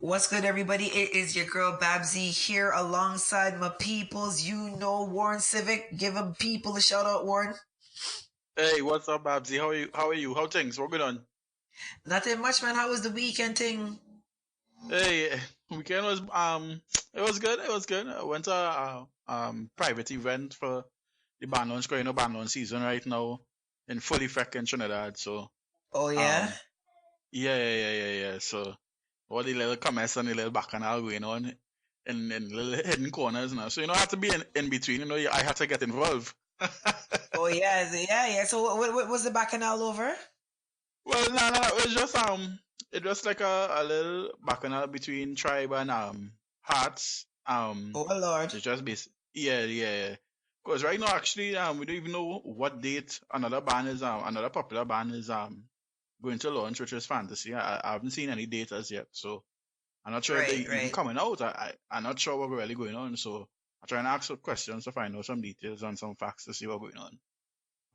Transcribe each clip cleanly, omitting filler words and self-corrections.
What's good, everybody? It is your girl Babbzy here alongside my peoples. WarrenCivic. Give them people a shout out, Warren. Hey, what's up, Babbzy? How are you? How are you? How things? What going on? Nothing much, man. How was the weekend thing? Hey, weekend was it was good. It was good. I went to a private event for the band launch. 'Cause you know band launch season right now in full effect in Trinidad. So Oh, yeah? um yeah. So all the little comments and the little bacchanal going on in little hidden corners now. So I had to be in between. I had to get involved. Oh, yeah. Yeah. So, what was the Bacchanal over? Well, no, it was just it was like a little bacchanal between Tribe and Hearts. Oh, Lord. It's just yeah. Because right now, actually, we don't even know what date another popular band is going to launch, which is Fantasy. I haven't seen any date as yet, so I'm not sure if they Right, even right. coming out. I'm not sure what's really going on, so I'm trying to ask some questions to find out some details and some facts to see what's going on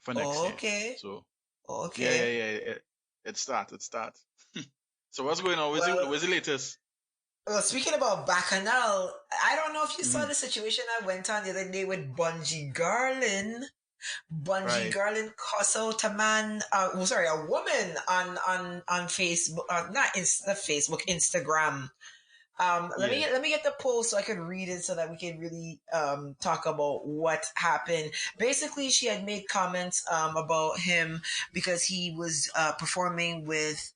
for next Oh, year. okay. So. Yeah. Okay. It start. So what's going on? Well, Where's the latest? speaking about Bacchanal, I don't know if you saw Hmm. the situation I went on the other day with Bunji Garlin. Bunji Right. Garlin cuss out a man, a woman on Facebook, not Facebook, Instagram. Let me Yeah. get the post so I could read it so that we can really talk about what happened. Basically, she had made comments about him because he was performing with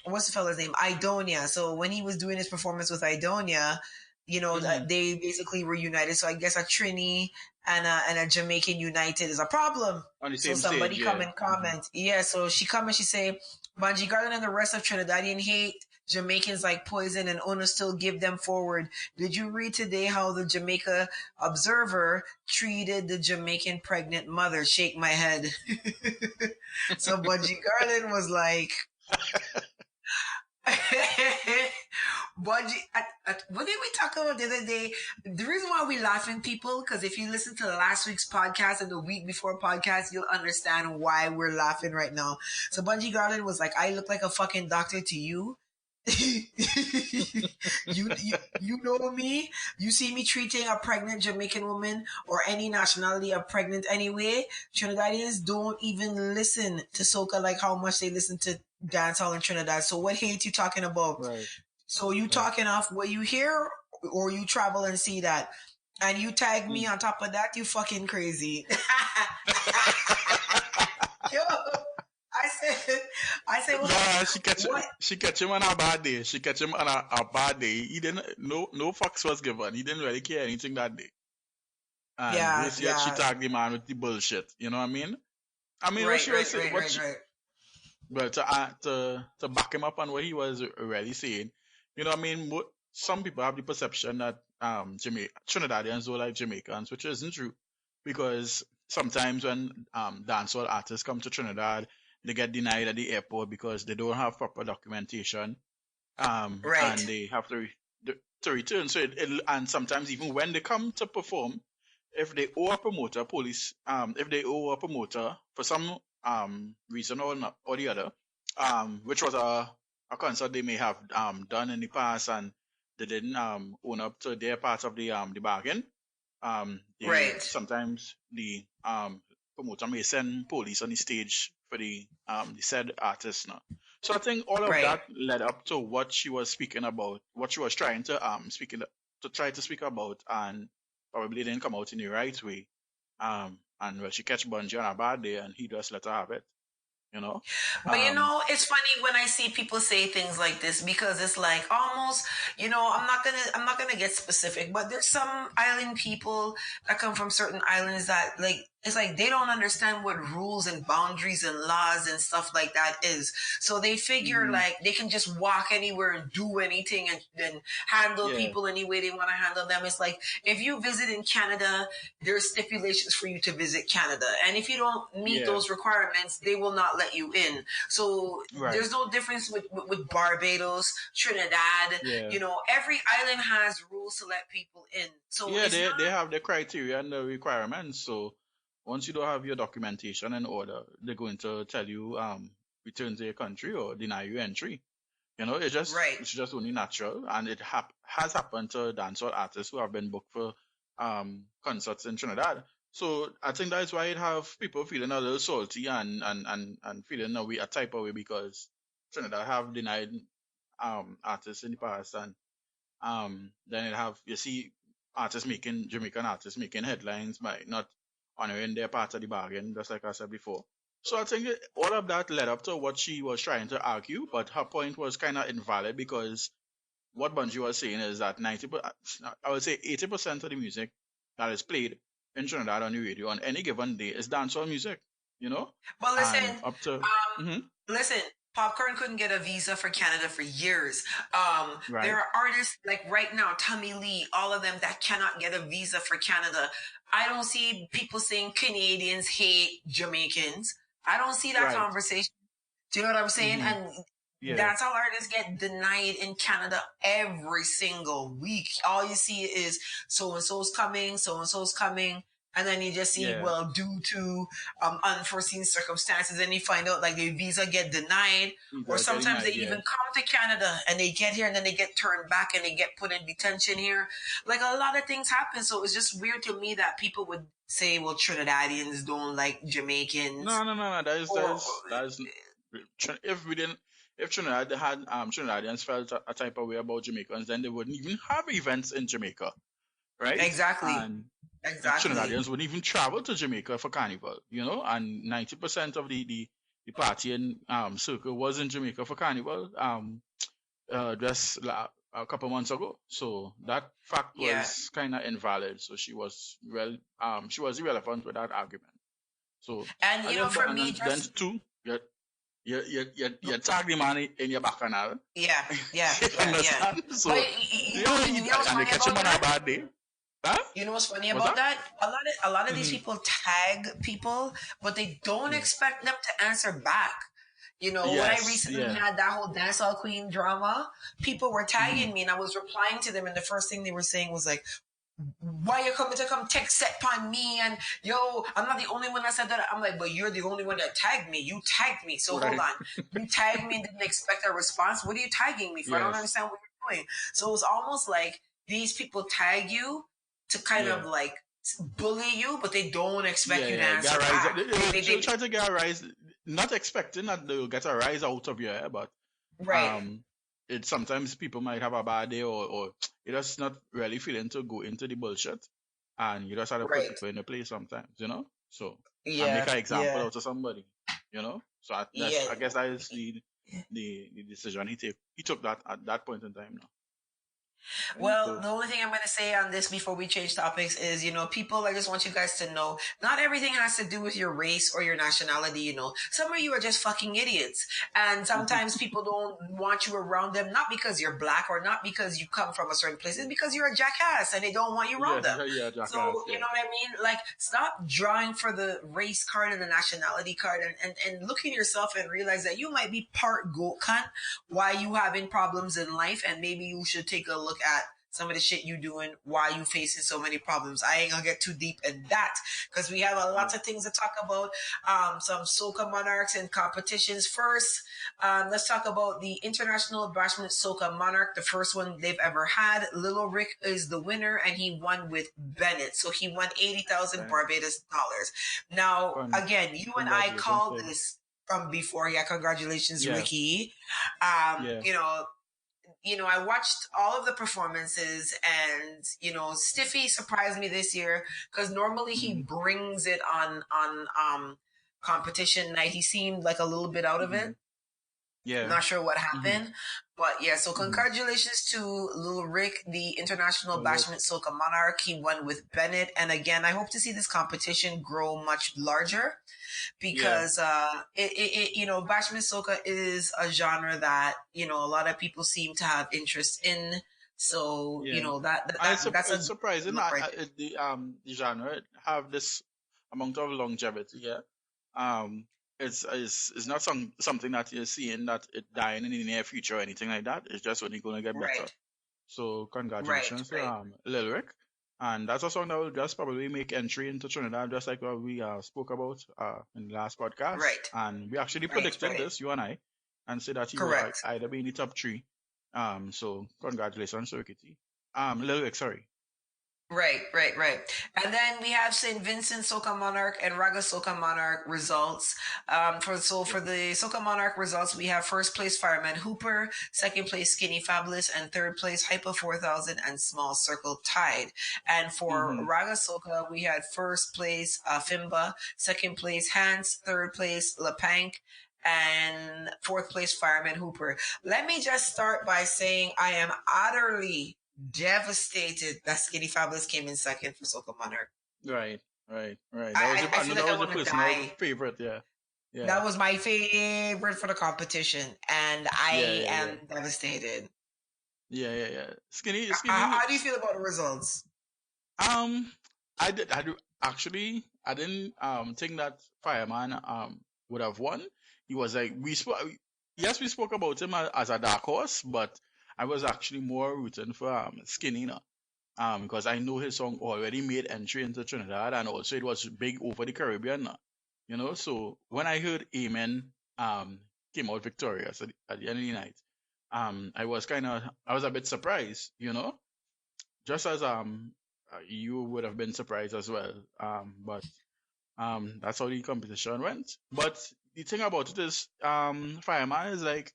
what's the fella's name? Idonia. So when he was doing his performance with Idonia, Hmm. they basically were united. So I guess a Trini and a Jamaican united is a problem. On the So same somebody stage. come Yeah. and Hmm. comment. Yeah, so she come and she say, Bunji Garlin and the rest of Trinidadian hate Jamaicans like poison and Una still give them forward. Did you read today how the Jamaica Observer treated the Jamaican pregnant mother? Shake my head. So Bunji Garlin was like, Bungie, what did we talk about the other day? The reason why we laughing, people, because if you listen to last week's podcast and the week before podcast, you'll understand why we're laughing right now. So Bungie Garlin was like, I look like a fucking doctor to you. You know me. You see me treating a pregnant Jamaican woman or any nationality a pregnant anyway. Trinidadians don't even listen to soca like how much they listen to dancehall in Trinidad. So what hate you talking about? Right. So you Right. talking off what you hear or you travel and see that. And you tag me Mm. on top of that, you fucking crazy. Yo, I said, Nah, what? she catch him on a bad day. She catch him on a bad day. He didn't no fucks was given. He didn't really care anything that day. And Yeah, this yet she yeah. tagged the man with the bullshit. You know what I mean? I mean what Right, she was right, saying, right, right, right. but to back him up on what he was really saying, I mean, some people have the perception that Trinidadians don't like Jamaicans, which isn't true, because sometimes when dancehall artists come to Trinidad, they get denied at the airport because they don't have proper documentation, and Right. they have to return. So and sometimes even when they come to perform, if they owe a promoter, if they owe a promoter for some reason or the other, which was a concert they may have done in the past and they didn't own up to their part of the bargain, they Right. sometimes the promoter may send police on the stage for the said artist now. So I think all of Right. that led up to what she was speaking about, what she was trying to try to speak about, and probably didn't come out in the right way. And well, she catch Bunji on a bad day, and he just let her have it. You know. But Um. it's funny when I see people say things like this because it's like almost, I'm not gonna get specific, but there's some island people that come from certain islands that like it's like they don't understand what rules and boundaries and laws and stuff like that is. So they figure Mhm. like they can just walk anywhere and do anything and handle Yeah. people any way they want to handle them. It's like if you visit in Canada, there's stipulations for you to visit Canada. And if you don't meet Yeah. those requirements, they will not let you in. So Right. there's no difference with Barbados, Trinidad. Yeah. Every island has rules to let people in. So Yeah. it's They not have the criteria and the requirements. So once you don't have your documentation in order, they're going to tell you return to your country or deny you entry. You know, Right. it's just only natural, and it has happened to dancehall artists who have been booked for concerts in Trinidad. So I think that's why it have people feeling a little salty and feeling a type of way because Trinidad have denied artists in the past, and then it have you see Jamaican artists making headlines by not honoring their part of the bargain, just like I said before. So I think all of that led up to what she was trying to argue, but her point was kind of invalid because what Bunji was saying is that I would say 80% of the music that is played in Trinidad on the radio on any given day is dancehall music, you know, But and listen, up to listen, Popcorn couldn't get a visa for Canada for years. There right, are artists like right now, Tommy Lee, all of them that cannot get a visa for Canada. I don't see people saying Canadians hate Jamaicans. I don't see that right, conversation. Do you know what I'm saying? hmm And yeah, that's how artists get denied in Canada every single week. All you see is so and so's coming, so and so's coming. And then you just see, yeah, well, due to unforeseen circumstances, and you find out like their visa get denied, these or are getting sometimes they that, yeah, even come to Canada and they get here and then they get turned back and they get put in detention here. Like a lot of things happen. So it's just weird to me that people would say, well, Trinidadians don't like Jamaicans, no. or That is if we didn't if Trinidad had Trinidadians felt a type of way about Jamaicans, then they wouldn't even have events in Jamaica, right? exactly, And exactly. Trinidadians wouldn't even travel to Jamaica for carnival, you know, and 90% of the partying circle was in Jamaica for carnival a couple months ago. So that fact Yeah. was kind of invalid. So she was irrelevant with that argument. So And I you know, guess, for and me, then just two, you tag the man in your Bacchanal. yeah, yeah, You yeah, yeah. understand? But So you know what's and they funny catch him about on a that? bad day. Huh? You know what's funny What's about that? that? A lot of these Mm-hmm. people tag people, but they don't Yeah. expect them to answer back. You know, when I Yes. recently Yeah. had that whole dancehall queen drama, people were Mm-hmm. tagging me and I was replying to them, and the first thing they were saying was like, why you coming to come text set upon me? And yo, I'm not the only one that said that. I'm like, but you're the only one that tagged me. You tagged me. So hold Right. on. You tagged me and didn't expect a response. What are you tagging me for? I don't Yes. understand what you're doing. So it's almost like these people tag you to kind Yeah. of like bully you, but they don't expect you to Yeah. Get answer a rise. back. They'll try to get a rise, not expecting that they'll get a rise out of you, but Right, um, it sometimes people might have a bad day or you're just not really feeling to go into the bullshit, and you just have to put right. people in the place sometimes, you know. So and make Yeah, an example yeah, out of somebody, you know. So yeah. I guess that is the decision he took that at that point in time now. Right? Well, So the only thing I'm going to say on this before we change topics is, you know, people, I just want you guys to know, not everything has to do with your race or your nationality, you know. Some of you are just fucking idiots. And sometimes people don't want you around them, not because you're black or not because you come from a certain place, it's because you're a jackass and they don't want you yeah, around them. yeah, So, jackass, you yeah. know what I mean? Like, stop drawing for the race card and the nationality card and look at yourself and realize that you might be part goat cunt why you having problems in life, and maybe you should take a look at some of the shit you doing, why you facing so many problems. I ain't gonna get too deep in that because we have a Yeah. lot of things to talk about. Some Soca Monarchs and competitions. First, let's talk about the International Bashment Soca Monarch, the first one they've ever had. Little Rick is the winner, and he won with Bennett. So he won 80,000 Right. Barbados dollars. Now, again, you and I Congratulations to called him. this from before. Yeah, congratulations, Yeah, Ricky. yeah. I watched all of the performances, and Stiffy surprised me this year because normally he Mm-hmm. brings it on competition night. He seemed like a little bit out of Mm-hmm. it. I'm Yeah. not sure what Mm-hmm. happened, but yeah. So Mm-hmm. congratulations to Lil Rick, the International Bashment Congrats. Soca Monarch. He won with Bennett, and again, I hope to see this competition grow much larger Yeah. because Bashment Soca is a genre that a lot of people seem to have interest in. So Yeah. that's a It's surprising look that right there. the genre have this amount of longevity. Yeah. Um, it's not something that you're seeing that it dying in the near future or anything like that. It's just only going to get better. Right, So right, congratulations to right, Lil Rick. And that's a song that will just probably make entry into Trinidad, just like what we spoke about in the last podcast. right, And we actually right, predicted right. this, you and I. and say that he will Correct. either be in the top three. So congratulations to Rickety. Lil Rick, sorry. Right. And then we have St. Vincent Soca Monarch and Ragga Soca Monarch results. For the Soca Monarch results, we have first place Fireman Hooper, second place Skinny Fabulous, and third place Hyper 4000 and Small Circle tied. And for Ragga Soca, we had first place Fimba, second place Hans, third place Lapank, and fourth place Fireman Hooper. Let me just start by saying I am utterly devastated that Skinny Fabulous came in second for Soca Monarch. Right. I feel like I want to die. Favorite, yeah. That was my favorite for the competition, and I am devastated. Yeah. Skinny. How do you feel about the results? I didn't think that Fireman would have won. He was like we spoke about him as a dark horse, but I was actually more rooting for Skinny, because I know his song already made entry into Trinidad, and also it was big over the Caribbean, So when I heard Amen came out victorious at the end of the night, I was a bit surprised, just as you would have been surprised as well. But that's how the competition went. But the thing about it is, Fireman is like,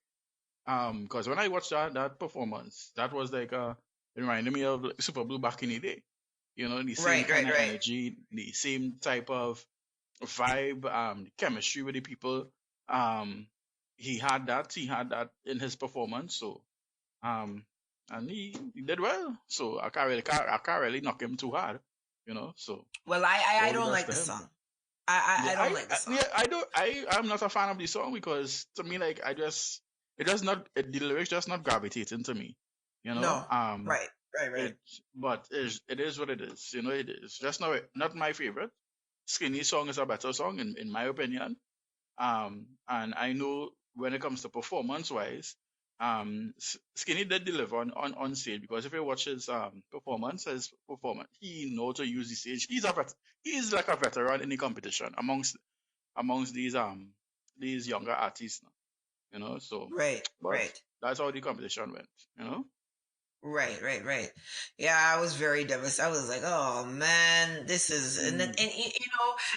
because when I watched that performance, that was like it reminded me of Super Blue back in the day. The same kind of energy, the same type of vibe, the chemistry with the people. He had that in his performance. So and he did well. So I can't really knock him too hard. So well, I don't like the song. I don't like the song. I'm not a fan of the song because to me, like, the lyrics just not gravitating to me, No. Right. But it is what it is. It is just not my favorite. Skinny song is a better song in my opinion. And I know when it comes to performance wise, Skinny did deliver on stage, because if you watch his performance, he knows to use the stage. He's like a veteran in the competition amongst these younger artists. So right. That's how the competition went. Right. Yeah, I was very devastated. I was like, oh man, this is, and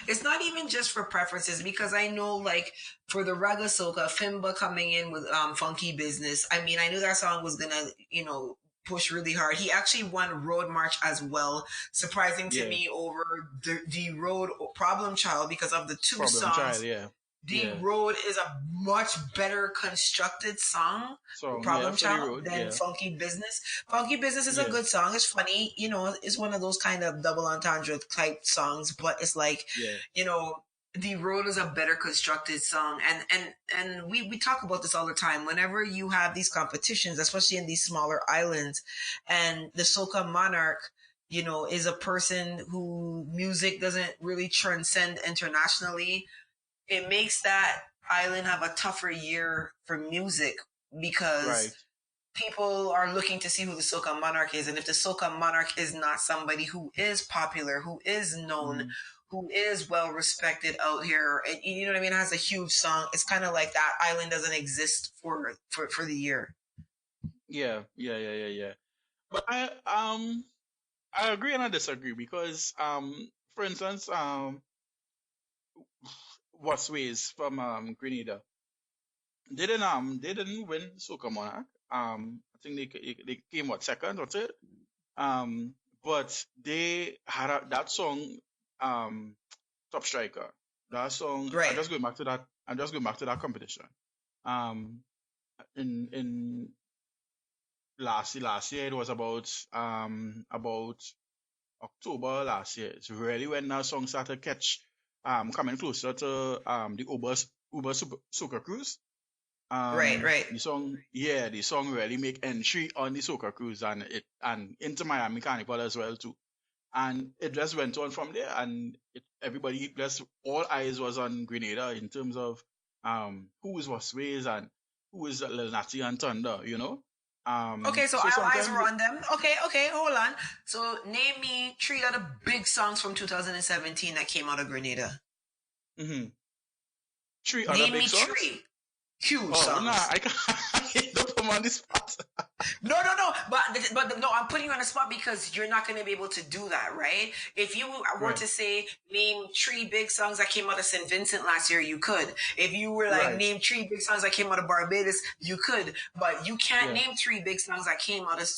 it's not even just for preferences, because I know, like, for the Ragga Soca, Fimba coming in with Funky Business. I mean, I knew that song was gonna, push really hard. He actually won Road March as well, surprising to me over the Road Problem Child, because of the two songs. Child, yeah. Road is a much better constructed song, Problem Child, than Funky Business. Funky Business is a good song. It's funny, it's one of those kind of double entendre type songs, but it's like, The Road is a better constructed song. And we talk about this all the time. Whenever you have these competitions, especially in these smaller islands, and the Soca Monarch, is a person who music doesn't really transcend internationally, it makes that island have a tougher year for music, because people are looking to see who the Soca Monarch is. And if the Soca Monarch is not somebody who is popular, who is known, who is well respected out here, you know what I mean, has a huge song, it's kind of like that island doesn't exist for the year. Yeah. But I agree and I disagree, because for instance, What's Ways from Grenada, they didn't win Soca Monarch. I think they came second or third. But they had that song, Top Striker. That song. Right. I'm just going back to that competition. In last year, it was about October last year. It's really when that song started coming closer to the Uber Soca Cruise. Right. The song really make entry on the Soca Cruise and into Miami Carnival as well too. And it just went on from there, and all eyes was on Grenada in terms of who is What's Ways and who is Lil Natty and Thunder, Okay, so all eyes were on them. Okay, hold on. So name me 3 other big songs from 2017 that came out of Grenada. Mm-hmm. 3 other big songs? Name me 3. Huge Oh, nah, songs. I can't. Don't put me on this spot. No, no, no. But no, I'm putting you on the spot because you're not going to be able to do that, right? If you were Right, to say name 3 big songs that came out of St. Vincent last year, you could. If you were like right. name 3 big songs that came out of Barbados, you could. But you can't Yeah, name 3 big songs that came out of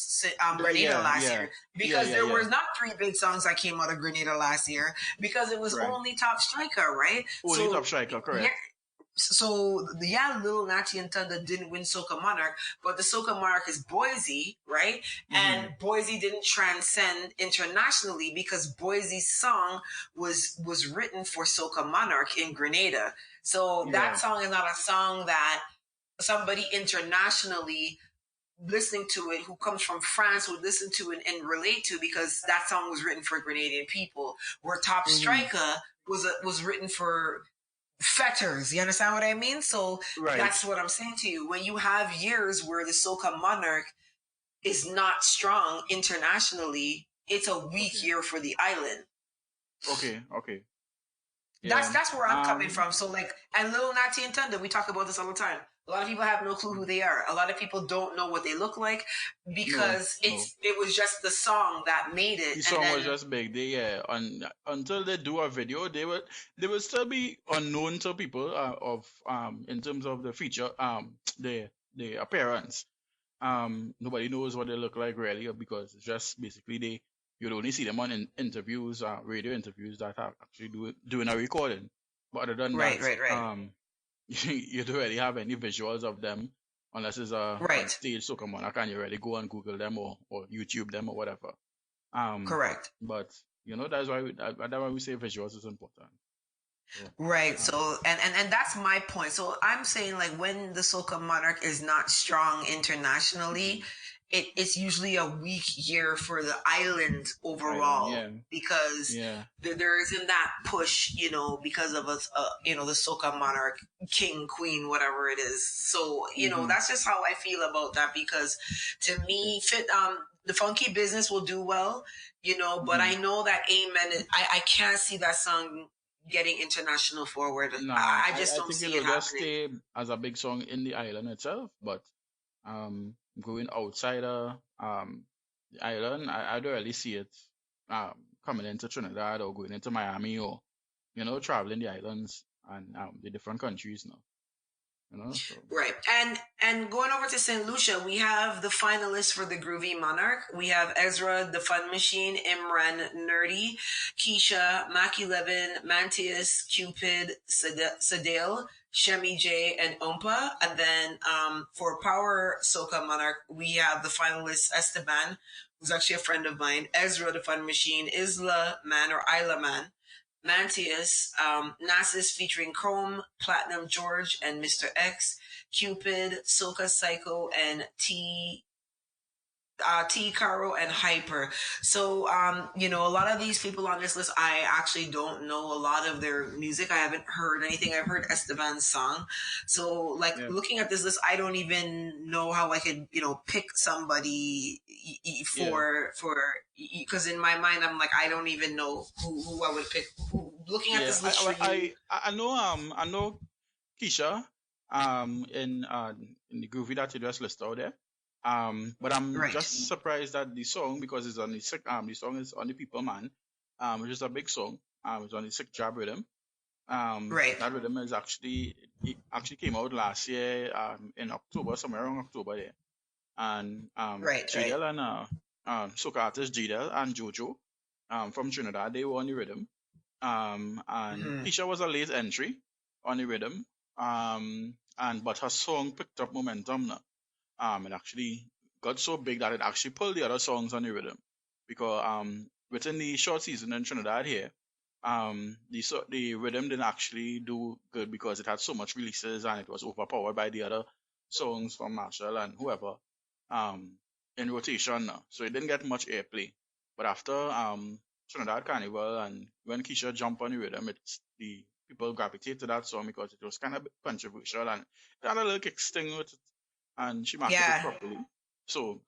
Grenada yeah, last yeah, year because there yeah. was not 3 big songs that came out of Grenada last year because it was Right. only Top Striker, right? Only top So striker, yeah, correct. so yeah, Little Natty and Thunder didn't win Soca Monarch, but the Soca Monarch is Boise, right? Mm-hmm. And Boise didn't transcend internationally because Boise's song was written for Soca Monarch in Grenada. So that Yeah. song is not a song that somebody internationally listening to it who comes from France would listen to it and relate to because that song was written for Grenadian people. Where Top Mm-hmm. Striker was written for fetters. You understand what I mean? So Right. that's what I'm saying to you. When you have years where the Soca Monarch is not strong internationally, it's a weak Okay. year for the island. Okay. Okay. That's Yeah. that's where I'm coming from. So like, and Lil Natty and Thunder, we talk about this all the time. A lot of people have no clue who they are. A lot of people don't know what they look like No. because No. it was just the song that made it. The And song was then just big. They until they do a video, they will still be unknown to people of in terms of the feature the appearance. Nobody knows what they look like really because it's just basically they you'd only see them on interviews, radio interviews that are actually doing a recording. But other than right, that, right, right, you don't really have any visuals of them unless it's a right, stage soca monarch and you really go and Google them or YouTube them or whatever. Um, correct. but that's why we say visuals is important. So, Right. um, So and that's my point. So I'm saying like when the Soca Monarch is not strong internationally, mhm. it's usually a weak year for the island Island, overall yeah, because yeah, there isn't that push, because of us, the Soca Monarch King Queen whatever it is. So hmm, that's just how I feel about that because to okay, me, the Funky Business will do well, but hmm. I know that Amen. I can't see that song getting international forward. Nah, I just I don't think see it'll it just happening. stay as a big song in the island itself, but going outside the island, I don't really see it um coming into Trinidad or going into Miami or traveling the islands and the different countries now. So Right. And going over to St. Lucia, we have the finalists for the Groovy Monarch. We have Ezra, the Fun Machine, Imran, Nerdy, Keisha, Mackie Levin, Mantius, Cupid, Sadale, Shemi J, and Ompa. And then for Power Soca Monarch, we have the finalists Esteban, who's actually a friend of mine, Ezra, the Fun Machine, Isla Man or Isla Man, Mantius, Nasus featuring Chrome, Platinum George, and Mr. X, Cupid, Soka Psycho, and T Caro and Hyper. So a lot of these people on this list, I actually don't know a lot of their music. I haven't heard anything. I've heard Esteban's song. So like yeah, looking at this list, I don't even know how I could, pick somebody yeah. for because in my mind I'm like I don't even know who I would pick. Looking at Yeah, this list for you, I know Keisha in the groovy that you just listed out there. But I'm right, just surprised that the song because it's on the song is on the People Man, which is a big song. It's on the sick job rhythm. right, That rhythm is it actually came out last year in October, somewhere around October there. And right, right. Jadel and soca artist Jadel and Jojo from Trinidad, they were on the rhythm. And Hmm. Keisha was a late entry on the rhythm. And but her song picked up momentum now. It actually got so big that it actually pulled the other songs on the rhythm. Because within the short season in Trinidad here, the rhythm didn't actually do good because it had so much releases and it was overpowered by the other songs from Marshall and whoever um in rotation now. So it didn't get much airplay. But after Trinidad Carnival and when Keisha jumped on the rhythm, it's the people gravitated to that song because it was kind of controversial and it had a little kick sting with it and she marketed Yeah, properly. So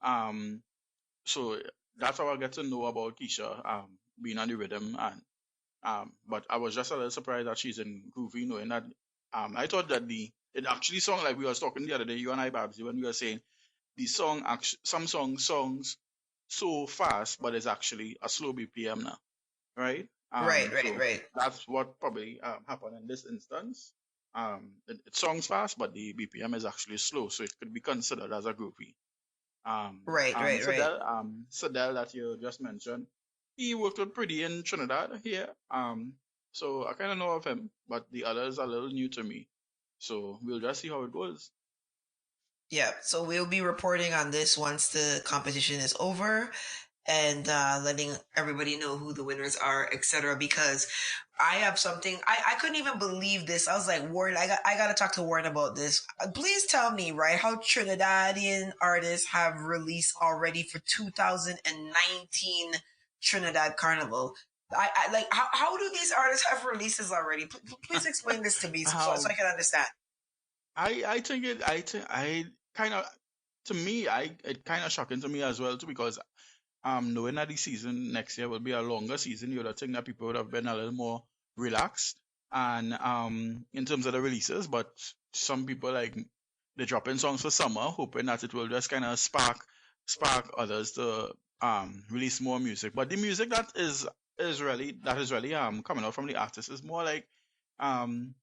so that's how I get to know about Keisha being on the rhythm and but I was just a little surprised that she's in Groovy knowing that I thought that the it actually sound like we was talking the other day, you and I, Babbzy, when we were saying the song, some songs so fast, but it's actually a slow BPM now, right? Right, right, So right. that's what probably happened in this instance. It songs fast, but the BPM is actually slow, so it could be considered as a groovy. Right, right, right. Sadell that you just mentioned, he worked with Pretty in Trinidad here. So I kind of know of him, but the others are a little new to me. So we'll just see how it goes. Yeah, so we'll be reporting on this once the competition is over and letting everybody know who the winners are, etc. Because I have something I couldn't even believe this. I was like, Warren, I gotta talk to Warren about this. Please tell me, right, how Trinidadian artists have released already for 2019 Trinidad Carnival. I like how do these artists have releases already? Please explain this to me so I Um, can understand. I kind of to me I it kind of shocking to me as well too because knowing that the season next year will be a longer season, you would have think that people would have been a little more relaxed and in terms of the releases, but some people like they drop in songs for summer, hoping that it will just kind of spark others to release more music. But the music that is really coming out from the artists is more like um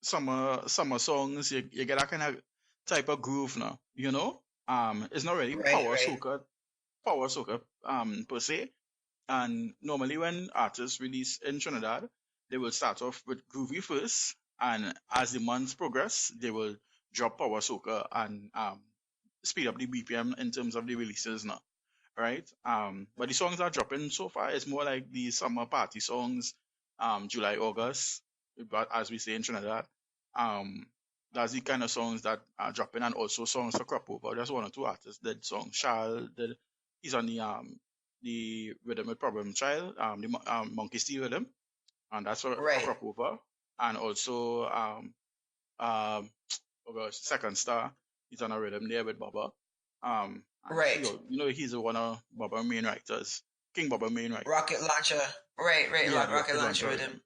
summer songs. You get that kind of type of groove now, you know. It's not really Right, right. power soca per se. And normally when artists release in Trinidad, they will start off with groovy first, and as the months progress, they will drop power soca and speed up the BPM in terms of the releases now, right? But the songs that are dropping so far is more like the summer party songs, July, August, but as we say in Trinidad, um, that's the kind of songs that are dropping, and also songs to crop over. There's one or two artists did song. Charles did. He's on the rhythm with problem child, monkey steel rhythm, and that's for Right. crop over. And also um oh gosh, second star, he's on a rhythm there with Baba. And Right. he's one of Baba main writers, King Baba main writer. Rocket launcher. Right, right. Yeah, the Rocket rocket launcher launcher with him. rhythm,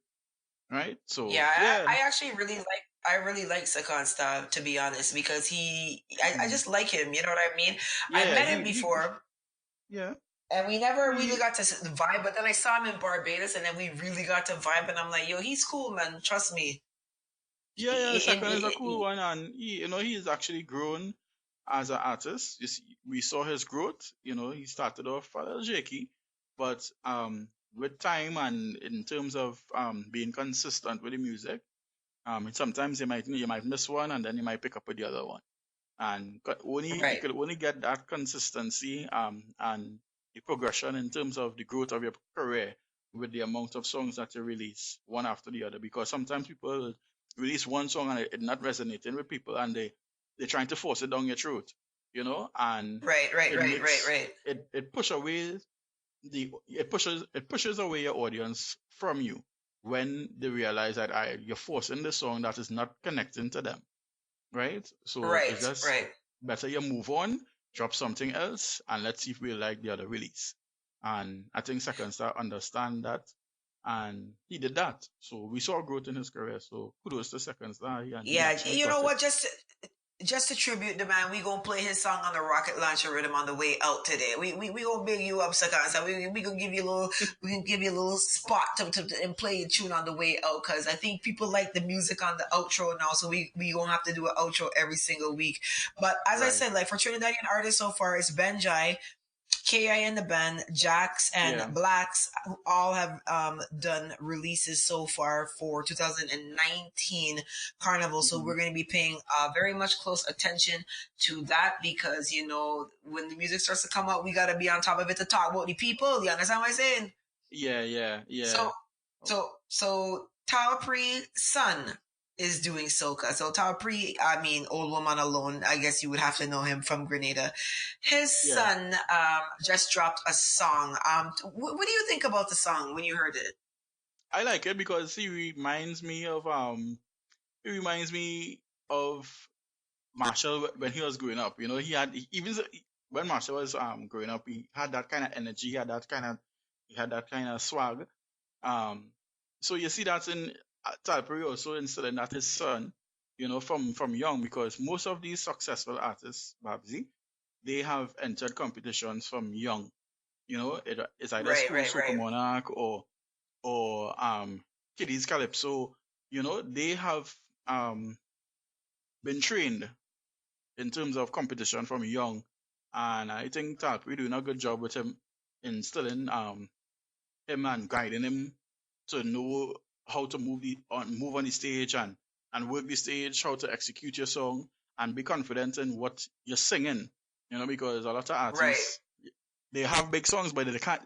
right? So Yeah, yeah, I actually really like Sakan style, to be honest, because I mm, just like him. You know what I mean? I yeah, met him before, yeah, and we never really he, got to vibe. But then I saw him in Barbados, and then we really got to vibe. And I'm like, yo, he's cool, man. Trust me. yeah. Second is a cool He- one, and he's actually grown as an artist. We saw his growth. He started off a little shaky, but with time and in terms of being consistent with the music, sometimes you might miss one and then you might pick up with the other one. And you right. could only get that consistency and the progression in terms of the growth of your career with the amount of songs that you release one after the other. Because sometimes people release one song and it not resonating with people, and they're trying to force it down your throat, and Right, right, it right, right, makes right. it push away it pushes away your audience from you when they realize that you're forcing the song that is not connecting to them, right? So it's Right, just right. better you move on, drop something else, and let's see if we like the other release. And I think Second Star understand that, and he did that. So we saw growth in his career. So kudos to Second Star, and he Yeah, actually you know got it. what? Just to tribute the man, we gonna play his song on the rocket launcher rhythm on the way out today. We gonna big you up, Sakan. So we gonna give you a little spot and play a tune on the way out, because I think people like the music on the outro now. So we gonna have to do an outro every single week. But as I Right. said, like for Trinidadian artists so far, it's Benjai, KI and the band, Jax and Yeah. Blacks, who all have done releases so far for 2019 Carnival. So Hmm. we're going to be paying very much close attention to that, because, when the music starts to come out, we got to be on top of it to talk about the people. You understand what I'm saying? Yeah. Yeah. Yeah. So, so Tallpree son is doing soca. So Tallpree, I mean, Old Woman Alone, I guess you would have to know him from Grenada. His Yeah. son just dropped a song. What do you think about the song when you heard it? I like it because he reminds me of Marshall when he was growing up. When Marshall was growing up, he had that kind of energy, he had that kind of swag. Um, so you see that in Tallpree also instilling that his son. from young, because most of these successful artists, Babbzy, they have entered competitions from young. It's either Right, School right, Soca right. Monarch or Kiddies Calypso. They have been trained in terms of competition from young, and I think Tallpree doing a good job with him instilling him and guiding him to know how to move on the stage and work the stage, how to execute your song and be confident in what you're singing. Because a lot of Right. artists, they have big songs, but they can't,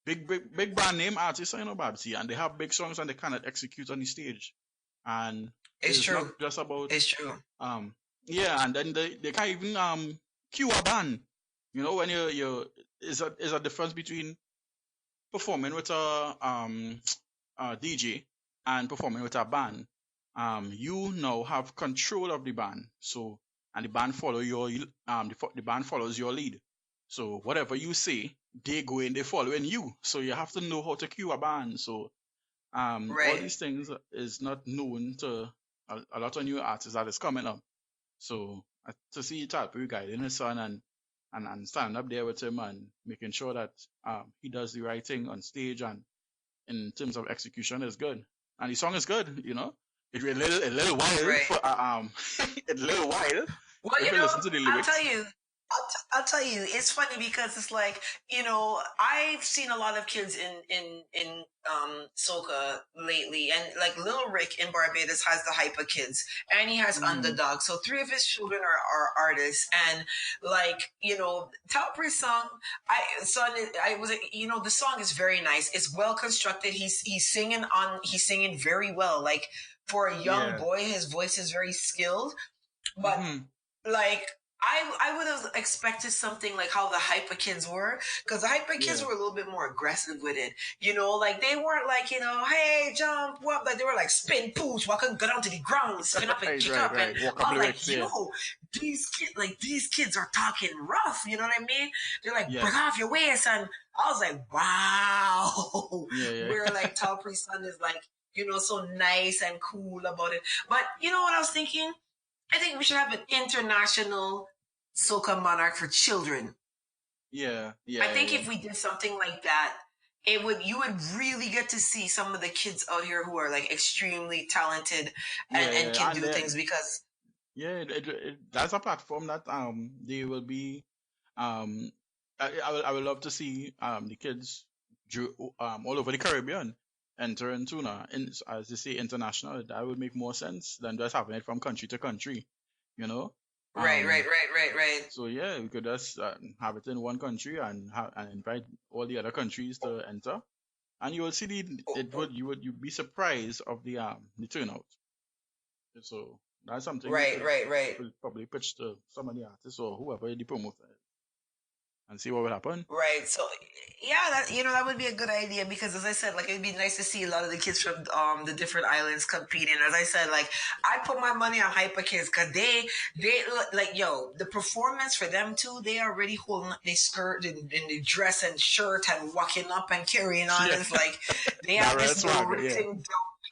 big brand name artists, Babbzy, and they have big songs and they cannot execute on the stage. And It's it's not true. just about It's true. yeah, and then they can't even cue a band. When you is a difference between performing with a DJ and performing with a band. You now have control of the band, so and the band the band follows your lead. So whatever you say, they go in, they following you. So you have to know how to cue a band. So all Right. these things is not known to a lot of new artists that is coming up. So to see Tallpree guiding his son and standing up there with him and making sure that he does the right thing on stage and in terms of execution is good. And the song is good. It was a little while Right. for a little while Well, if you listen to the I'll tell lyrics. you, I'll tell you, it's funny because it's like, I've seen a lot of kids in soca lately, and like Little Rick in Barbados has the hyper kids, and he has Mm, Underdog. So three of his children are artists, and like Tallpree's song, I was the song is very nice. It's well constructed. He's singing very well. Like for a young yeah. boy, his voice is very skilled, but Hmm. like I would have expected something like how the hyper kids were, because the hyper kids Yeah. were a little bit more aggressive with it. Like they weren't like hey jump what, like they were like spin pooch walk and go down to the ground spin up and Right, kick right, up, and right. Walk up I was like lyrics, yeah. these kids are talking rough. You know what I mean? They're like break Yes. off your waist, and I was like wow, Yeah, yeah. where like Tallpree's son is like so nice and cool about it. But you know what I was thinking? I think we should have an international soca monarch for children. Yeah, I yeah, yeah, think yeah. if we did something like that, you would really get to see some of the kids out here who are like extremely talented Yeah, and yeah. can And do things because yeah, that's a platform that they will be um I would love to see the kids all over the Caribbean enter into now, as they say, international. That would make more sense than just having it from country to country, you know. right, right, Um, right, right, right. so yeah, we could just have it in one country and invite all the other countries to enter, and you will see you'd be surprised of the turnout. So that's something you Right, could right, right. probably pitch to some of the artists or whoever the promoter is and see what would happen. Right. So yeah, that would be a good idea because as I said, like it'd be nice to see a lot of the kids from the different islands competing. As I said, like I put my money on Hyper Kids because they like the performance for them too, they already holding up their skirt and the dress and shirt and walking up and carrying on. Yeah, It's like they that have real this little swag. written Yeah, down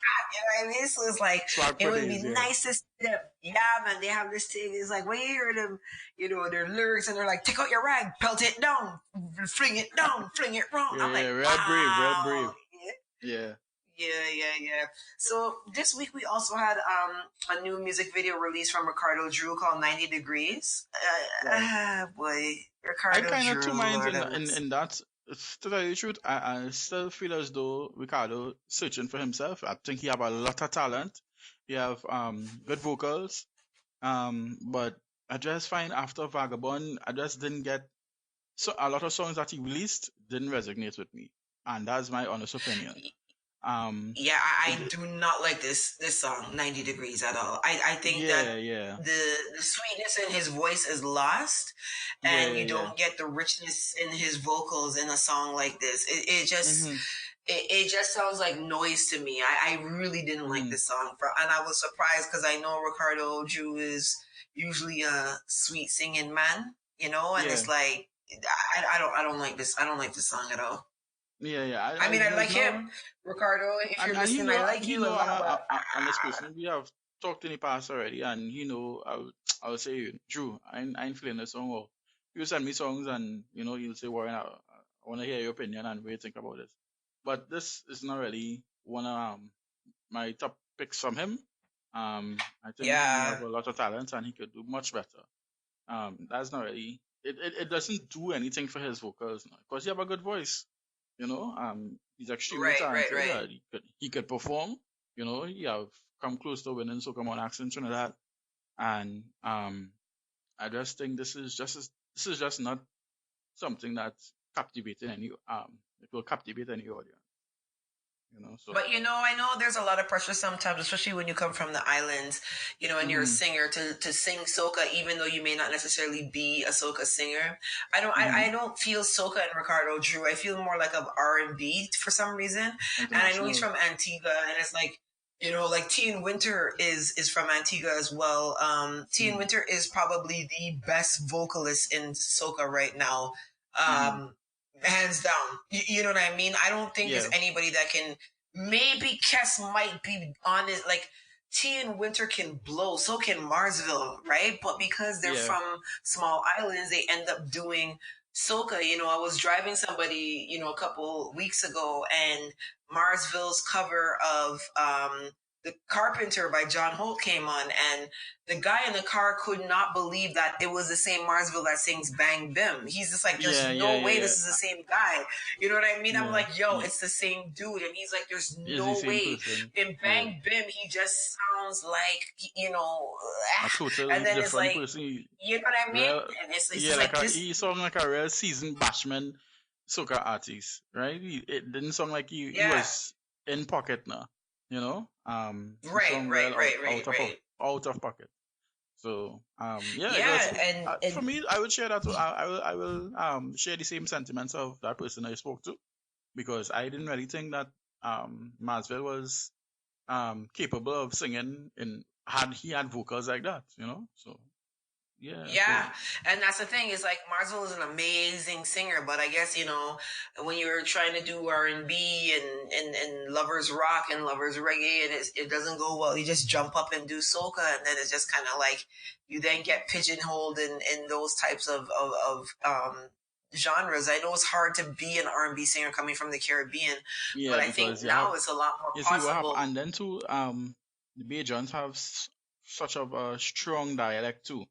pat, you know what I mean? So it's like swag it for would days. be Yeah, nice to see them. Yeah, man, they have this thing. It's like when you hear them their lyrics and they're like, take out your rag, pelt it down, fling it down, fling it wrong. yeah, I'm yeah. like, Real brave, real wow. brave. Yeah, Yeah. So this week we also had a new music video release from Ricardo Drue called 90 Degrees. right. Boy, I Ricardo kind of two Drue, minds Lord in have in mercy. in that. To tell you the truth, I still feel as though Ricardo searching for himself. I think he have a lot of talent. He have good vocals. But I just find after Vagabond, I just didn't get so a lot of songs that he released didn't resonate with me, and that's my honest opinion. Um, Yeah, I it, do not like this song 90 Degrees at all. I think that yeah, yeah, the sweetness in his voice is lost, yeah, and yeah, you yeah. don't get the richness in his vocals in a song like this. It just Mhm, it just sounds like noise to me. I really didn't like mhm. this song, and I was surprised because I know Ricardo Drew is usually a sweet singing man, and Yeah, it's like I don't like this. I don't like this song at all. yeah, yeah. I mean, I There's like no him, Ricardo. If you're and he listening, I know like he you a know lot, but I'm this person. We have talked in the past already, and I'll say, Drew, I ain't feeling the song. Or you send me songs, and you'll say, Warren, I want to hear your opinion and what you think about this. But this is not really one of my top picks from him. I think he have Yeah. a lot of talent, and he could do much better. That's not really it doesn't do anything for his vocals because he have a good voice. He's extremely Right, right, talented. right. He could perform. He have come close to winning Soca Monarchs in Trinidad, and I just think this is just not something that's captivating any it will captivate any audience. So. But I know there's a lot of pressure sometimes, especially when you come from the islands, and you're a Hmm. singer to sing soca, even though you may not necessarily be a soca singer. I Hmm. don't feel soca and Ricardo Drue. I feel more like of R&B for some reason. And I know he's International. from Antigua, and it's like like Tian Winter is from Antigua as well. Tian Hmm. Winter is probably the best vocalist in soca right now. Hmm. Hands down. You know what I mean? I don't think there's Yeah. anybody that can. Maybe Kess might be on it. Like T and Winter can blow, so can Marsville, right? But because they're Yeah. from small islands, they end up doing soca. I was driving somebody, a couple weeks ago, and Marsville's cover of The Carpenter by John Holt came on, and the guy in the car could not believe that it was the same Marsville that sings Bang Bim. He's just like, there's Yeah. Yeah. no Yeah. way Yeah. this is the same guy. You know what I mean? I'm Yeah. like, yo, it's the same dude. And he's like, there's Is the no same way. person. In Yeah. Bang Bim, he just sounds like, A and totally then it's different like, person. you know what I mean? Real, And it's yeah, just like like this. he sound like a real seasoned Bashment soca artist, right? It didn't sound like he Yeah. was in pocket now, he Right, sound right, real right, right, out of right. out of pocket. So yeah, it was Yeah. And, for me. I would share that. I will share the same sentiments of that person I spoke to because I didn't really think that Masville was capable of singing in had he had vocals like that, So yeah, yeah, so and that's the thing is like Marsville is an amazing singer, but I guess when you're trying to do R&B and lovers rock and lovers reggae and it doesn't go well, you just jump up and do soca, and then it's just kind of like you then get pigeonholed in those types of genres. I know it's hard to be an R&B singer coming from the Caribbean, but yeah, I think because now it's a lot more you see what happened, possible. and then too, the Bajans have such of a strong dialect too.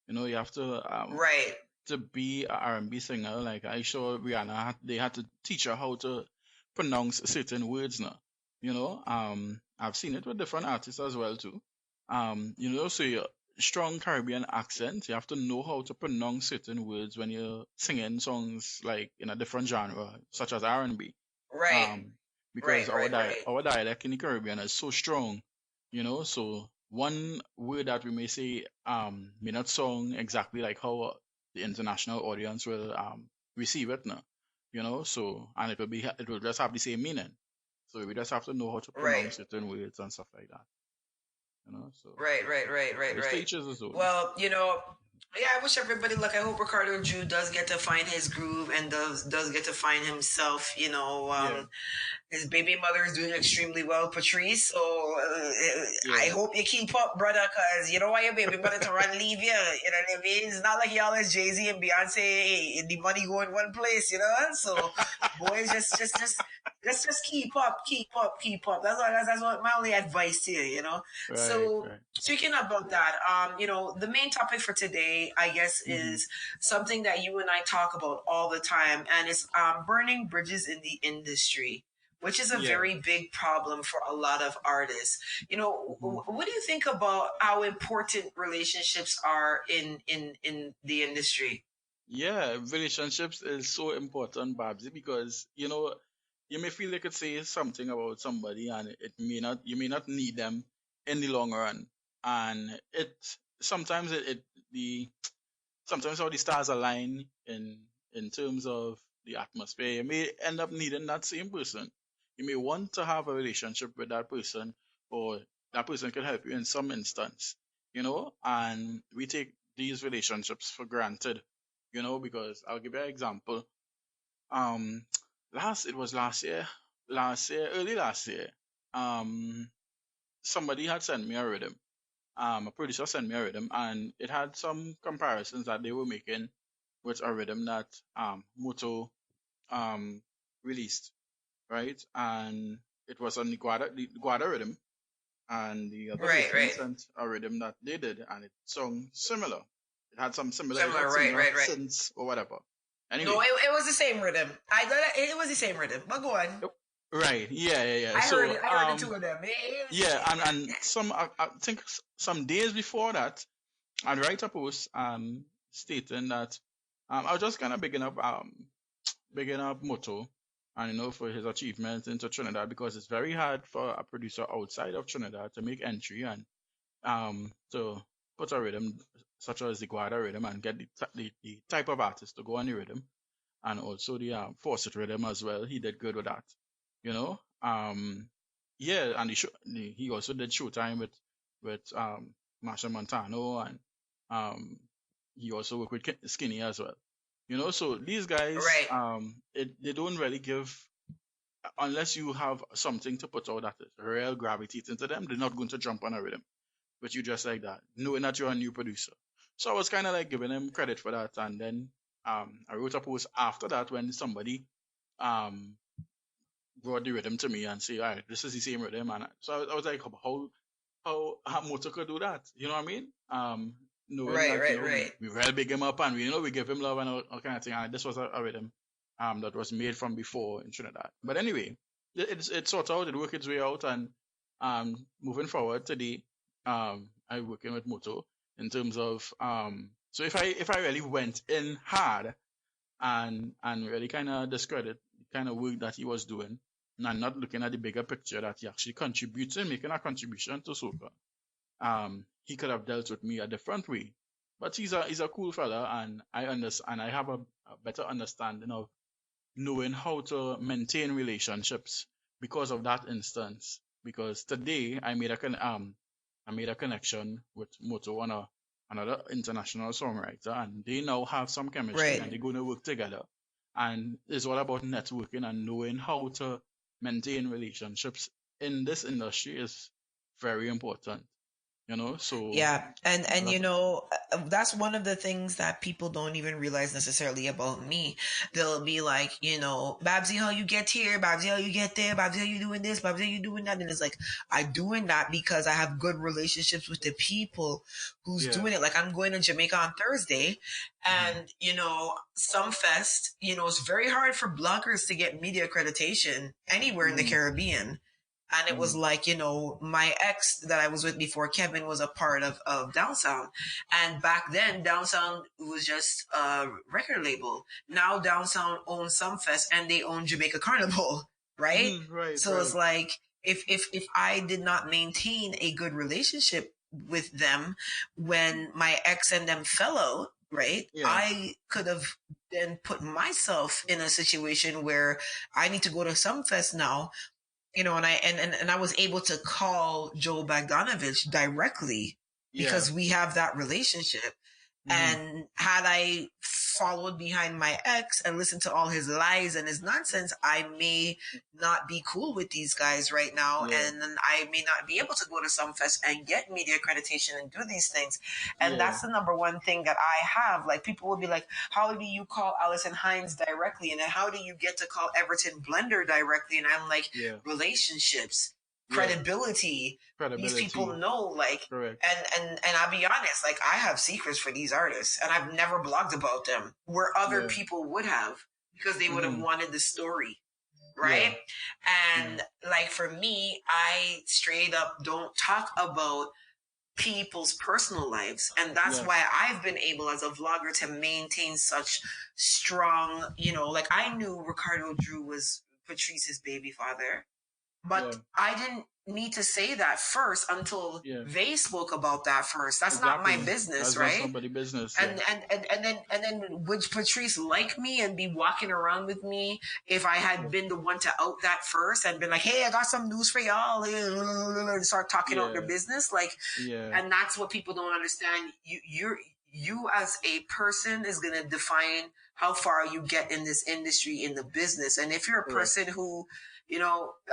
You have Right, to be a R&B singer. Like I saw Rihanna, they had to teach her how to pronounce certain words now. I've seen it with different artists as well too. So your strong Caribbean accent, you have to know how to pronounce certain words when you're singing songs like in a different genre, such as R&B. right, Um, because right, our right, right. our dialect in the Caribbean is so strong, So one word that we may say may not sound exactly like how the international audience will receive it now, So and it will just have the same meaning. So we just have to know how to Right. pronounce certain words and stuff like that, So Right, right, right, right, it's to right. each his own. Well, yeah, I wish everybody luck. I hope Ricardo Drew does get to find his groove and does get to find himself. Yeah, His baby mother is doing extremely well, Patrice. So I yeah, hope you keep up, brother, because you don't want your baby mother to run leave you. You know what I mean? It's not like y'all as Jay-Z and Beyonce, the money go in one place, So boys, just keep up, keep up, keep up. That's what my only advice to you. right, So right. speaking about that, the main topic for today, I guess, Hmm. is something that you and I talk about all the time, and it's burning bridges in the industry, which is a Yeah. very big problem for a lot of artists. Hmm. What do you think about how important relationships are in the industry? Yeah, relationships is so important, Babsy, because you may feel you could say something about somebody and you may not need them in the long run. And it sometimes it the sometimes how the stars align in terms of the atmosphere. You may end up needing that same person. You may want to have a relationship with that person, or that person can help you in some instance, and we take these relationships for granted, because I'll give you an example. Um, it was early last year, somebody had sent me a rhythm. a producer sent me a rhythm, and it had some comparisons that they were making with a rhythm that Moto um released, right? And it was on the Guada rhythm, and the other Right, person right. sent a rhythm that they did, and it sung similar. It Similar, had right, similar right, right. synths or whatever. No, Anyway, it was the same rhythm. I got it. It was the same rhythm. But go on. yep. Right, yeah. I heard So it. I heard the two of them. It was the yeah, same. and some I think some days before that, I'd write a post stating that I was just kind of bigging up Moto, and for his achievements into Trinidad, because it's very hard for a producer outside of Trinidad to make entry and to put a rhythm such as the Guada rhythm and get the type of artist to go on the rhythm, and also the Fawcett rhythm as well. He did good with that, you know. Yeah, and he also did Showtime with Marsha Montano, and um he also worked with Skinny as well. So these guys, Right. they don't really give, unless you have something to put out that is real gravitates into them. They're not going to jump on a rhythm with you just like that, knowing that you're a new producer. So I was kind of like giving them credit for that, and then I wrote a post after that when somebody um brought the rhythm to me and say, all right, this is the same rhythm, and so I was like, how Moto could do that? You know what I mean? Knowing Right, that right, right. we really big him up, and we give him love and all kind of thing. And this was a rhythm that was made from before in Trinidad. But anyway, it sort out, it worked its way out, and moving forward today, I'm working with Moto in terms of so if I really went in hard and really kind of discredit the kind of work that he was doing, and not looking at the bigger picture that he actually contributed, making a contribution to Soca, he could have dealt with me a different way. But he's a cool fella, and I understand, and I have a better understanding of knowing how to maintain relationships because of that instance. Because today I made a connection with Moto, another international songwriter, and they now have some chemistry, Right. and they're going to work together. And it's all about networking and knowing how to maintain relationships in this industry is very important. So Yeah, and that's that's one of the things that people don't even realize necessarily about me. They'll be like, Babbzy, how you get here? Babbzy, how you get there? Babbzy, how you doing this? Babbzy, how you doing that? And it's like, I doing that because I have good relationships with the people who's yeah. doing it. Like I'm going to Jamaica on Thursday, Mhm. and some fest. It's very hard for bloggers to get media accreditation anywhere in the Mhm. Caribbean. And it was Mhm. like, my ex that I was with before, Kevin, was a part of Down Sound. And back then, Down Sound was just a record label. Now Down Sound owns Sumfest and they own Jamaica Carnival, right? Mhm. Right, So it's right. like, if I did not maintain a good relationship with them when my ex and them fell out, right? Yeah. I could have then put myself in a situation where I need to go to Sumfest now, and I was able to call Joe Bogdanovich directly Yeah. because we have that relationship. Mhm. And had I followed behind my ex and listened to all his lies and his nonsense, I may not be cool with these guys right now. Yeah. And then I may not be able to go to Sumfest and get media accreditation and do these things. And Yeah. that's the number one thing that I have. Like, people will be like, how do you call Allison Hines directly? And then how do you get to call Everton Blender directly? And I'm like, Yeah. relationships, Yeah. credibility. These people Credibility. know, like, Correct. and I'll be honest, like, I have secrets for these artists and I've never blogged about them where other Yeah. people would have, because they would have Mhm. wanted the story, Yeah. right? Mhm. And like for me, I straight up don't talk about people's personal lives. And that's Yeah. why I've been able as a vlogger to maintain such strong, like I knew Ricardo Drue was Patrice's baby father. Yeah. But I didn't need to say that first until Yeah. they spoke about that first. That's not my Exactly. business, That's not right? somebody business. Yeah. And then would Patrice like me and be walking around with me if I had Yeah. been the one to out that first and been like, hey, I got some news for y'all, and start talking out their Yeah. business, like, Yeah. and that's what people don't understand. You as a person is gonna define how far you get in this industry, in the business. And if you're a Correct. person who,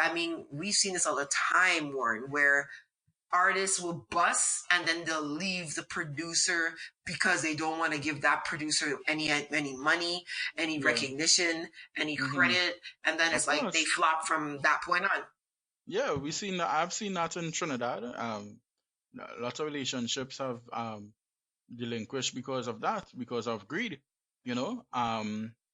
I mean, we've seen this all the time, Warren, where artists will bust and then they'll leave the producer because they don't want to give that producer any money, any recognition, any credit, and then it's like they flop from that point on. Yeah, I've seen that in Trinidad. Lots of relationships have delinquished because of that, because of greed.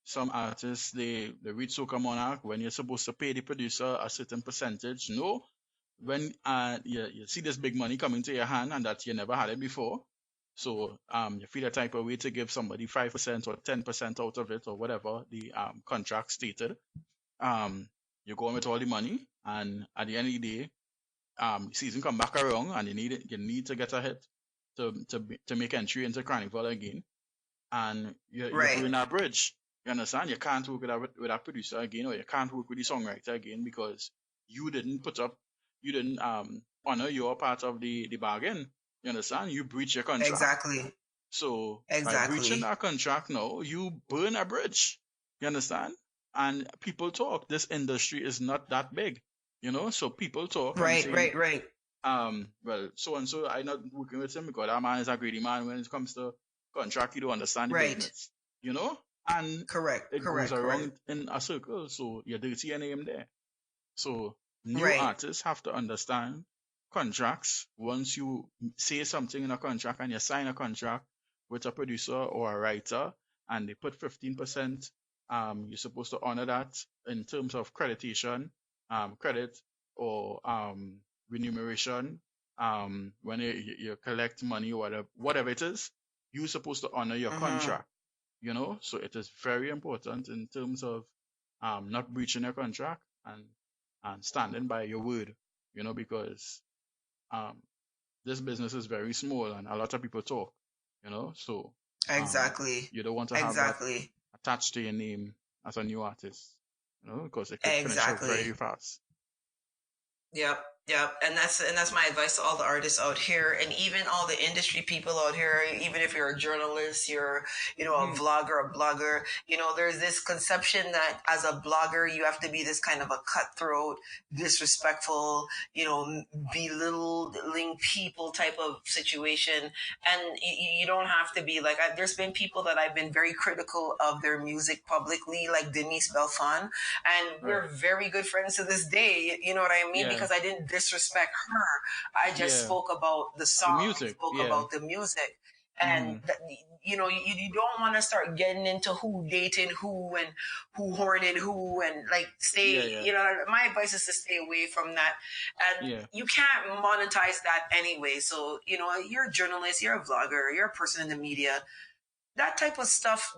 Some artists they reach Soca Monarch when you're supposed to pay the producer a certain percentage. No, when you see this big money coming to your hand and that you never had it before, so you feel a type of way to give somebody 5% or 10% out of it or whatever the contract stated. You go in with all the money, and at the end of the day, season come back around and you need to get a hit to make entry into Carnival again, and you burn that bridge. You understand? You can't work with that producer again, or you can't work with the songwriter again because you didn't honor your part of the bargain. You understand? You breach your contract. Exactly. So by breaching that contract now, you burn a bridge. You understand? And people talk. This industry is not that big. So people talk. Right. Well, so and so, I'm not working with him because that man is a greedy man. When it comes to contract, you don't understand the business. And it goes around in a circle. So you're dirty your name there. So new artists have to understand contracts. Once you say something in a contract and you sign a contract with a producer or a writer, and they put 15%, you're supposed to honor that in terms of creditation, credit or remuneration. When you collect money or whatever it is, you're supposed to honor your contract. So it is very important in terms of not breaching your contract and standing by your word. Because this business is very small and a lot of people talk. So exactly. You don't want to have that attached to your name as a new artist. Because it could finish up very fast. Yep. And that's my advice to all the artists out here, and even all the industry people out here. Even if you're a journalist, you're a vlogger, a blogger. There's this conception that as a blogger you have to be this kind of a cutthroat, disrespectful, belittling people type of situation, and you don't have to be like. There's been people that I've been very critical of their music publicly, like Denise Belfon, and we're very good friends to this day. You know what I mean? Because I didn't disrespect her. I just spoke about the song, spoke about the music. And, you don't want to start getting into who dated who and who hoarded who and like stay, my advice is to stay away from that. And you can't monetize that anyway. So, you're a journalist, you're a vlogger, you're a person in the media. That type of stuff,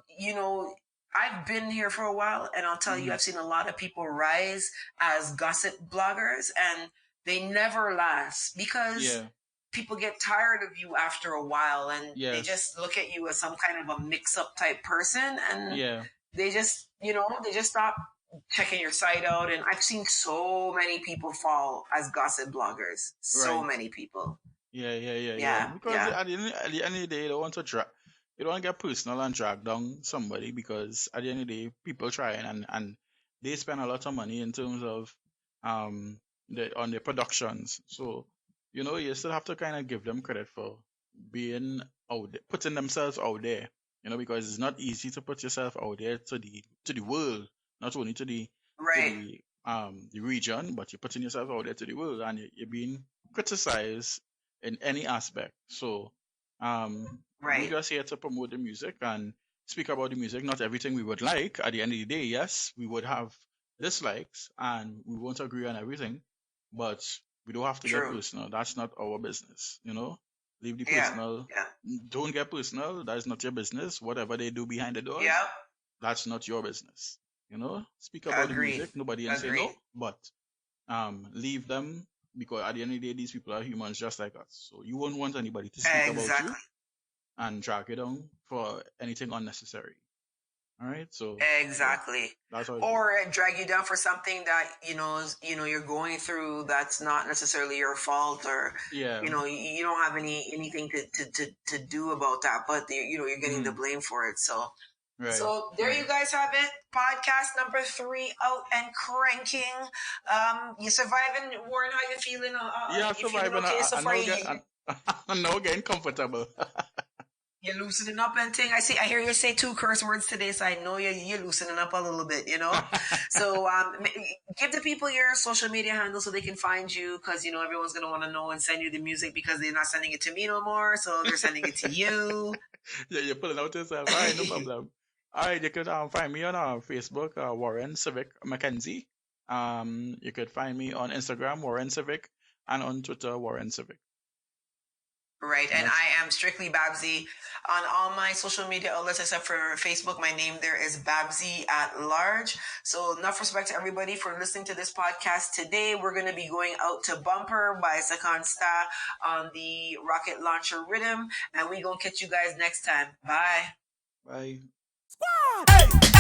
I've been here for a while, and I'll tell you, I've seen a lot of people rise as gossip bloggers, and they never last because people get tired of you after a while, and they just look at you as some kind of a mix-up type person, and they just, they just stop checking your site out. And I've seen so many people fall as gossip bloggers. So many people. Yeah. Because at the end of the day, you don't want to you don't want to get personal and drag down somebody, because at the end of the day, people trying and they spend a lot of money in terms of on their productions. So you still have to kind of give them credit for being out there, putting themselves out there. Because it's not easy to put yourself out there to the world, not only to the region, but you're putting yourself out there to the world, and you're being criticized in any aspect. So we're just here to promote the music and speak about the music. Not everything we would like. At the end of the day, yes, we would have dislikes and we won't agree on everything, but we don't have to get personal. That's not our business. Leave the personal. Don't get personal. That's not your business. Whatever they do behind the doors, that's not your business. Speak about the music. Nobody can say no, but leave them, because at the end of the day, these people are humans just like us. So you won't want anybody to speak about you and drag it down for anything unnecessary. All right, so that's or drag you down for something that you're going through that's not necessarily your fault, or you don't have anything to do about that, but you're getting the blame for it. So Right. So there you guys have it. Podcast number 3 out and cranking. You surviving, Warren? How you feeling? Yeah, You feeling surviving. okay so far? I'm now getting comfortable. You're loosening up and thing. I hear you say 2 curse words today, so I know you're loosening up a little bit, you know? So give the people your social media handle so they can find you, because, you know, everyone's going to want to know and send you the music because they're not sending it to me no more, so they're sending it to you. Yeah, you're pulling out yourself. All right, no problem. All right, you could find me on Facebook, WarrenCivic Mackenzie. You could find me on Instagram, WarrenCivic, and on Twitter, WarrenCivic. Right, and I am strictly Babbzy on all my social media outlets except for Facebook. My name there is Babbzy at large. So enough respect to everybody for listening to this podcast today. We're going to be going out to Bumper by Sakan Sta on the rocket launcher rhythm, and we're going to catch you guys next time. Bye. Bye. Hey!